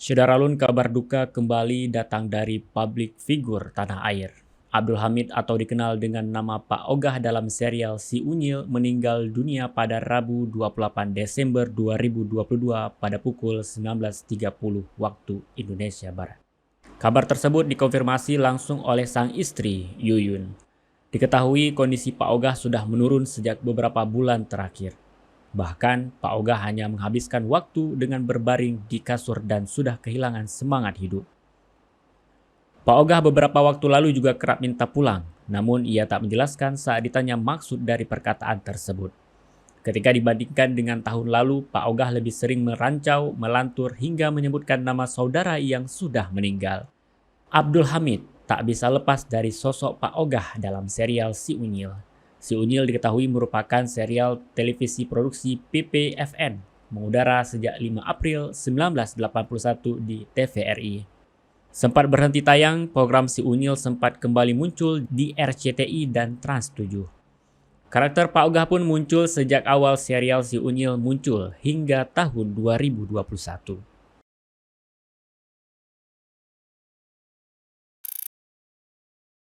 Syederalun kabar duka kembali datang dari publik figur tanah air. Abdul Hamid atau dikenal dengan nama Pak Ogah dalam serial Si Unyil meninggal dunia pada Rabu 28 Desember 2022 pada pukul 19.30 waktu Indonesia Barat. Kabar tersebut dikonfirmasi langsung oleh sang istri, Yuyun. Diketahui kondisi Pak Ogah sudah menurun sejak beberapa bulan terakhir. Bahkan, Pak Ogah hanya menghabiskan waktu dengan berbaring di kasur dan sudah kehilangan semangat hidup. Pak Ogah beberapa waktu lalu juga kerap minta pulang, namun ia tak menjelaskan saat ditanya maksud dari perkataan tersebut. Ketika dibandingkan dengan tahun lalu, Pak Ogah lebih sering merancau, melantur, hingga menyebutkan nama saudara yang sudah meninggal. Abdul Hamid tak bisa lepas dari sosok Pak Ogah dalam serial Si Unyil. Si Unyil diketahui merupakan serial televisi produksi PPFN, mengudara sejak 5 April 1981 di TVRI. Sempat berhenti tayang, program Si Unyil sempat kembali muncul di RCTI dan Trans 7. Karakter Pak Ogah pun muncul sejak awal serial Si Unyil muncul hingga tahun 2021.